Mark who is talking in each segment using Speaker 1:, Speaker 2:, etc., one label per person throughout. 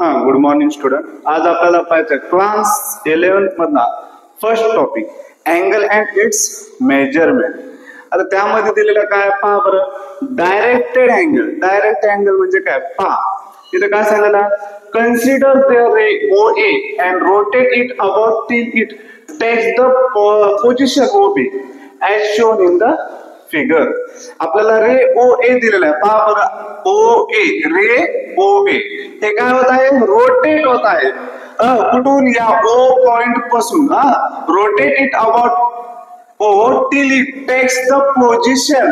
Speaker 1: Good morning student. आज आपल्याला पाहायचं क्लास 11 मधला first topic angle and it's measurement. आता त्यामध्ये दिलेलं काय पहा बरं, डायरेक्टेड अँगल. डायरेक्ट अँगल म्हणजे काय पहा, इथे काय सांगितलं, consider the ray OA and rotate it about till it takes the position OB as shown in the figure. आपल्याला रे OA दिलेला आहे, पहा बघा OA, रे OA हे काय होत आहे, रोटेट होत आहे. कुठून, या O पॉइंट पासून rotate it about O till it takes the position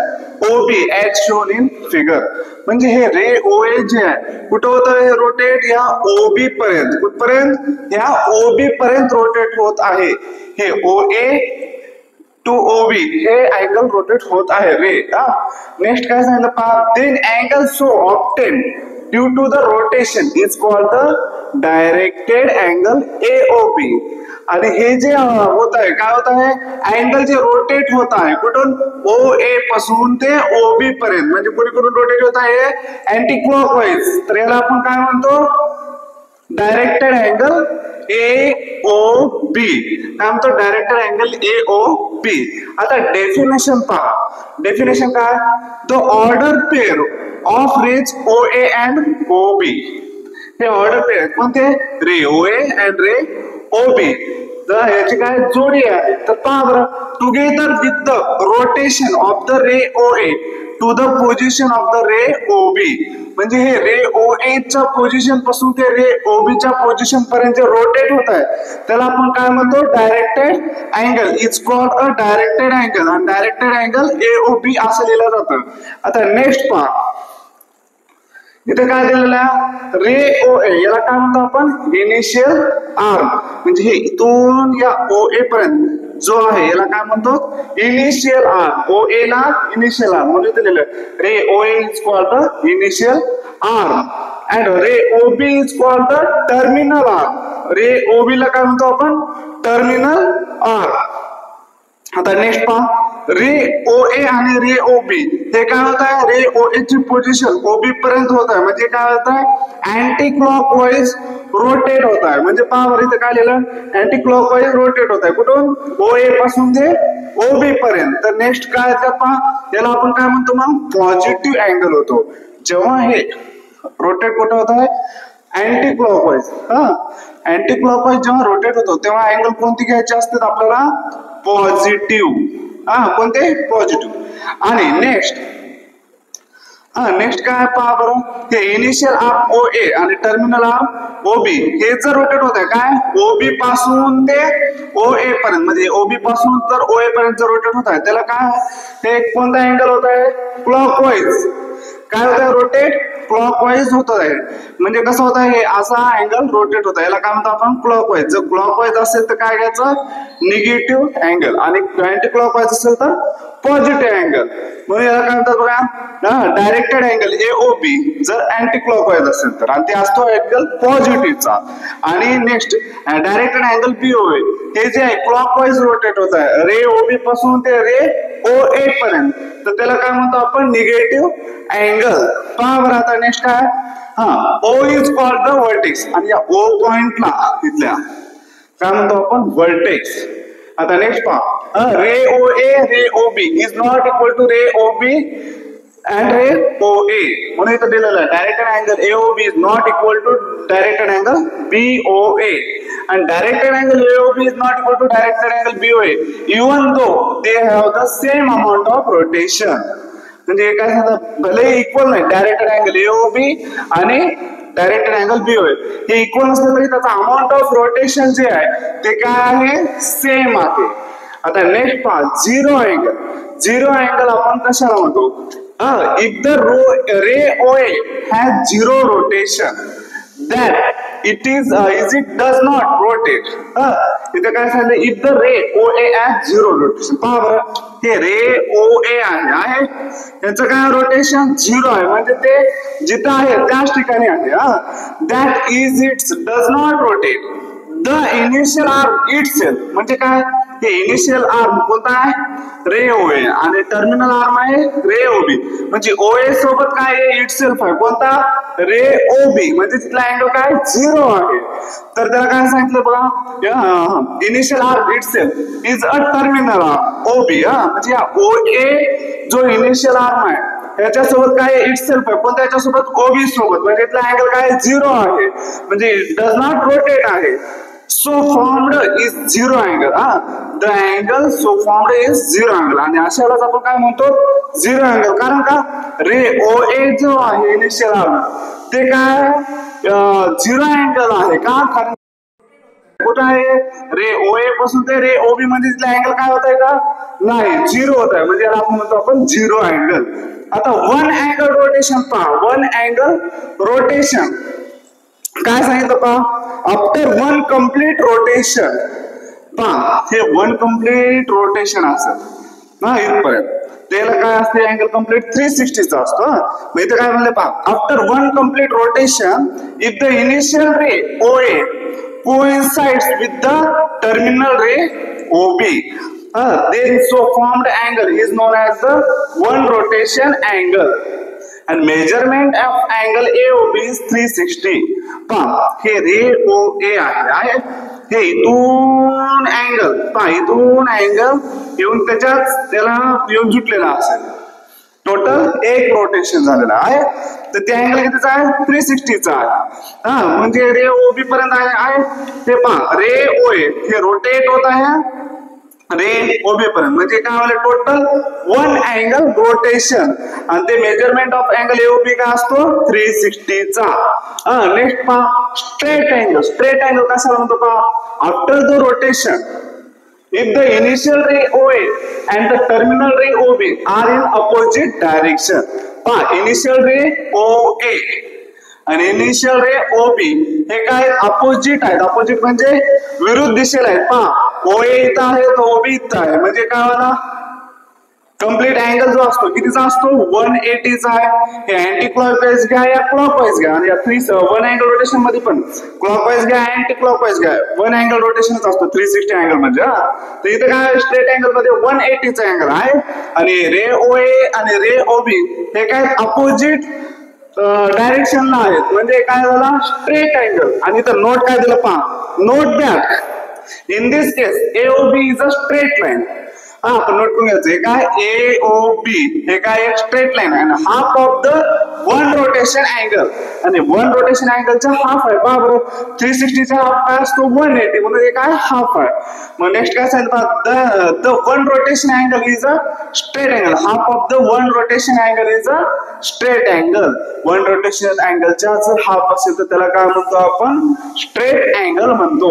Speaker 1: OB as shown in figure. म्हणजे हे रे OA जे आहे कुठं होत आहे, रोटेट या OB पर्यंत. कुठपर्यंत, या OB पर्यंत रोटेट होत आहे. हे OA टू OB हे अँगल रोटेट होत आहे रे. नेक्स्ट काय सांगितलं पहा, then angle so obtained due to the rotation is called the directed angle AOB. आणि हे जे होत आहे, काय होत आहे, अँगल जे रोटेट होत आहे कुठून, OA पासून ते OB पर्यंत, म्हणजे कुणीकडून रोटेट होत आहे, अँटी क्लॉकवाईज. तर याला आपण काय म्हणतो, डायरेक्टेड अँगल AOB. काय म्हणतो, डायरेक्टेड अँगल AOB. आता डेफिनेशन पहा, डेफिनेशन काय, the order pair of rays OA and OB. हे ऑर्डर पेअर कोणते, ray OA and ray OB. तर याची काय जोडी आहे, तर पहा बरं, together with the rotation of the ray OA to the position of the ray OB. म्हणजे हे रे OA च्या पोझिशन पासून ते रे OB च्या पोझिशन पर्यंत जे रोटेट होत आहे त्याला आपण काय म्हणतो, directed angle. It's called a directed angle. आणि डायरेक्टेड अँगल AOB असं लिहिलं जातं. आता नेक्स्ट पहा, इथे काय दिलेलं आहे, रे OA याला काय म्हणतो आपण, इनिशियल आर्म. म्हणजे हे इथून या OA पर्यंत जो आहे याला काय म्हणतो, इनिशियल आर्म. OA ला इनिशियल आर्म म्हणजे दिलेलं रे OA is called the initial arm and ray OB is called the terminal arm. Ray OB ला काय म्हणतो आपण, टर्मिनल आर्म. आता नेक्स्ट पहा, रे OA आणि रे OB हे काय होत आहे, रे OA ची पोझिशन OB पर्यंत होत आहे. म्हणजे काय होत आहे, अँटी क्लॉकवाईज रोटेट होत आहे. म्हणजे पहा बरं, इथे काय लिहिलं, अँटी क्लॉकवाईज रोटेट होत आहे. कुठून, OA पासून ते OB पर्यंत. तर नेक्स्ट काय पहा, याला आपण काय म्हणतो, मग पॉझिटिव्ह अँगल होतो. जेव्हा हे रोटेट कुठं होत आहे, अँटी क्लॉकवाईज. अँटी क्लॉकवाईज जेव्हा रोटेट होतो तेव्हा अँगल कोणती घ्यायची असतात आपल्याला, पॉझिटिव्ह. कोणते, पॉझिटिव्ह. आणि नेक्स्ट काय पहा बरं, हे इनिशियल आर्म OA आणि टर्मिनल आर्म OB हे जर रोटेट होत आहे, काय OB पासून ते OA पर्यंत, म्हणजे OB पासून तर OA पर्यंत रोटेट होत आहे त्याला काय, हे कोणता अँगल होत आहे, क्लॉकवाईज. काय होत आहे, रोटेट क्लॉकवाईज होत आहे. म्हणजे कसं होत आहे, हे असा अँगल रोटेट होत आहे, याला काय म्हणतो आपण, क्लॉकवाईज. जर क्लॉकवाईज असेल तर काय घ्यायचं, निगेटिव्ह अँगल. आणि अँटी क्लॉकवाईज असेल तर पॉझिटिव्ह अँगल. म्हणून याला काय म्हणतात बघा, डायरेक्टेड अँगल AOB जर अँटी क्लॉकवाईज असेल तर, आणि ते असतो अँगल पॉझिटिव्हचा. आणि नेक्स्ट डायरेक्टेड अँगल BOA हे जे आहे क्लॉकवाईज रोटेट होत आहे, रे OB पासून ते रे OA पर्यंत, तर त्याला काय म्हणतो आपण, निगेटिव्ह अँगल. पहा बरं, आता नेक्स्ट काय, O is called the vertex. आणि या O पॉइंटला इथल्या काय म्हणतो आपण, व्हर्टेक्स. आता नेक्स्ट पहा, ray OA ray OB is not equal to ray OB and ray OA. म्हणून इथं दिलेलं आहे, directed angle AOB is not equal to directed angle BOA. And directed angle AOB is not equal to directed angle BOA even though they have the same amount of rotation. म्हणजे काय सांगतात, भले equal नाही, directed angle AOB आणि directed angle BOA हे equal असलं तरी त्याचा अमाऊंट ऑफ रोटेशन जे आहे ते काय आहे, सेम आहे. आता नेक्स्ट पहा, झिरो अँगल. झिरो अँगल आपण कशाला म्हणतो, if the ray OA has zero rotation that it does not rotate. इथे काय सांगितलं, if the ray OA has zero rotation. पहा बरं, हे रे OA आहे त्याचं काय रोटेशन झिरो आहे, म्हणजे ते जिथं आहे त्याच ठिकाणी आहे. That is it's does not rotate the initial arm itself. म्हणजे काय, हे इनिशियल आर्म कोणता आहे, रे ओए, आणि टर्मिनल आर्म आहे रे ओबी. म्हणजे ओए सोबत काय आहे, इट सेल्फ आहे कोणता, रे ओबी, म्हणजे तिथला अँगल काय 0 आहे. तर त्याला काय सांगितलं बघा, initial arm itself is a terminal arm OB. म्हणजे ओए जो इनिशियल आर्म आहे त्याच्यासोबत काय इट सेल्फ आहे पण त्याच्यासोबत ओबी सोबत, म्हणजे इथला अँगल काय 0 आहे, म्हणजे डज नॉट रोटेट आहे. So formed is 0 angle. The angle so formed is 0 angle. आणि अशालाच आपण काय म्हणतो 0 अँगल. कारण का रे ओ ए जो आहे इनिशियल आर्म ते काय 0 अँगल आहे. का, कारण कुठं आहे रे ओ ए पासून ते रे ओबी मध्ये तिथला अँगल काय होत आहे का, नाही 0 होत आहे, म्हणजे आपण म्हणतो आपण 0 अँगल. आता वन अँगल रोटेशन पहा, वन अँगल रोटेशन काय सांगितलं पहा, आफ्टर वन कम्प्लीट रोटेशन. पहा हे वन कम्प्लीट रोटेशन असत ना इथपर्यंत, त्याला काय असते अँगल कम्प्लीट 360 चा असतो. मग इथे काय म्हणले पहा, after one complete rotation if the initial ray O A coincides with the terminal ray OB, then so formed angle is known as the one rotation angle, and measurement of angle AOB is 360. पहा हे रे O ए आहे, हे इथून angle पहा, इथून angle येऊन त्याला येऊन जुटलेला असेल, टोटल एक रोटेशन झालेलं आहे. तर ते अँगल कितीचा आहे 360 चा आहे. म्हणजे रे ओबी पर्यंत आहे ते पहा, रे ओ ए हे रोटेट होत आहे रे ओबी पर्यंत, म्हणजे काय झालं टोटल वन अँगल रोटेशन. आणि ते मेजरमेंट ऑफ अँगल एओबी काय असतो 360 चा. नेक्स्ट पहा स्ट्रेट अँगल. स्ट्रेट अँगल कशाला म्हणतो पहा, after the rotation if the initial ray OA and the terminal ray OB are in opposite direction. पहा इनिशियल रे OA आणि इनिशियल रे OB हे काय अपोजिट आहेत. अपोजिट म्हणजे विरुद्ध दिशेला आहेत. पहा OA इथं आहे तर OB इथं आहे, म्हणजे काय होणार कम्प्लीट अँगल जो असतो कितीचा असतो 180 चा आहे. हे अँटी क्लॉकवाईज घ्या या क्लॉकवाईज घ्या, आणि या वन अँगल रोटेशन मध्ये पण क्लॉकवाईज घ्या अँटी क्लॉकवाईज घ्या, वन अँगल रोटेशनच असतो 360 अँगल म्हणजे. तर इथे काय स्ट्रेट अँगल मध्ये 180 चा अँगल आहे, आणि रे ओए आणि रे ओबी हे काय अपोजिट डायरेक्शनला आहेत, म्हणजे काय झाला स्ट्रेट अँगल. आणि इथं नोट काय दिलं पहा, note that in this case AOB is a straight line. आपण नोट करून घ्यायचं काय एओबी हे काय एक स्ट्रेट लाईन आहे, half of the one rotation angle, आणि वन रोटेशन अँगलचा हाफ आहे. पहा बरं 360 चा हाफ काय असतो 180, म्हणून हे काय हाफ आहे. मग नेक्स्ट काय सांगितलं, the one rotation angle is a straight angle. Half of the one rotation angle is a straight angle. One rotation अँगलचा जर हाफ असेल तर त्याला काय म्हणतो आपण स्ट्रेट अँगल म्हणतो.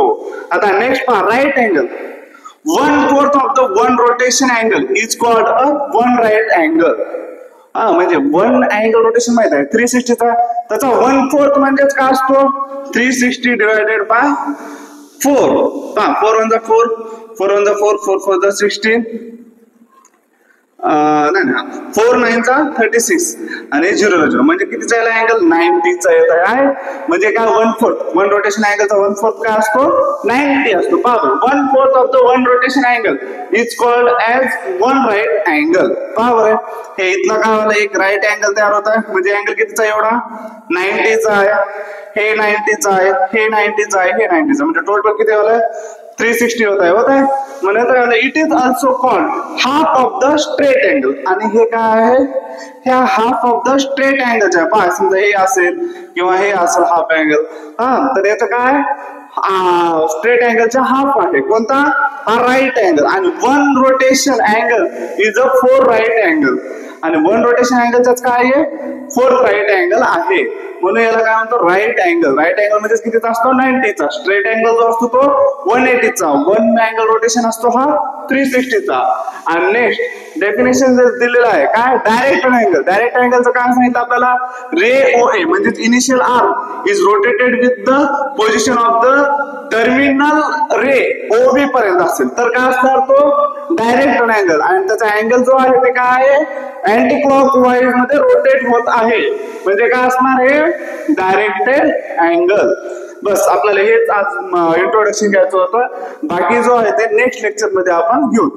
Speaker 1: आता नेक्स्ट पहा right angle. 1/4 of the one rotation angle is called a one right angle. म्हणजे वन अँगल रोटेशन माहित आहे 360 चा, त्याचा 1/4 म्हणजेच काय असतो 360 डिवायडेड बाय 4. 4 1 जा 4, 4 1 जा 4, 4 4 जा 16, नाही 4 9 चा 36 आणि 0 0, म्हणजे कितीचा याला अँगल 90 चा येत आहे. म्हणजे काय 1/4 वन रोटेशन अँगलचा 1/4 काय असतो 90 असतो. पहा 1/4 of the one rotation angle is called as one right angle. पहा बरं हे इथला काय झालं एक राईट अँगल तयार होत आहे, म्हणजे अँगल कितीचा एवढा 90 चा आहे, हे 90 चा आहे, हे 90 चा आहे, हे 90 चा, म्हणजे टोटल किती झालं 360 होत आहे. म्हणजे it is also called half of the straight angle. आणि हे काय आहे ह्या हाफ ऑफ द स्ट्रेट अँगलच्या पहा समजा हे असेल किंवा हे असेल हाफ अँगल, तर याचं काय स्ट्रेट अँगलचा हाफ आहे कोणता हा राईट अँगल. आणि one rotation angle is a 4 right angle, आणि वन रोटेशन अँगलचाच काय आहे 4 राईट अँगल आहे, म्हणून याला काय म्हणतो राईट अँगल. राईट अँगल म्हणजे कितीचा असतो 90 चा. स्ट्रेट अँगल जो असतो तो 180 चा. वन अँगल रोटेशन असतो हा 360 चा. आणि नेक्स्ट डेफिनेशन दिलेलं आहे काय डायरेक्ट अँगल. डायरेक्ट अँगलचं काय सांगितलं आपल्याला रे ओ ए म्हणजे initial arm is rotated with the position of the terminal ray OB पर्यंत असेल तर काय असणार तो डायरेक्ट अँगल. आणि त्याचा अँगल जो आहे ते काय आहे अँटी क्लॉकवाईज मध्ये रोटेट होत आहे, म्हणजे काय असणार हे डायरेक्टेड अँगल. बस आपल्याला हेच आज इंट्रोडक्शन घ्यायचं होतं. बाकी जो आहे ते नेक्स्ट लेक्चर मध्ये आपण घेऊ.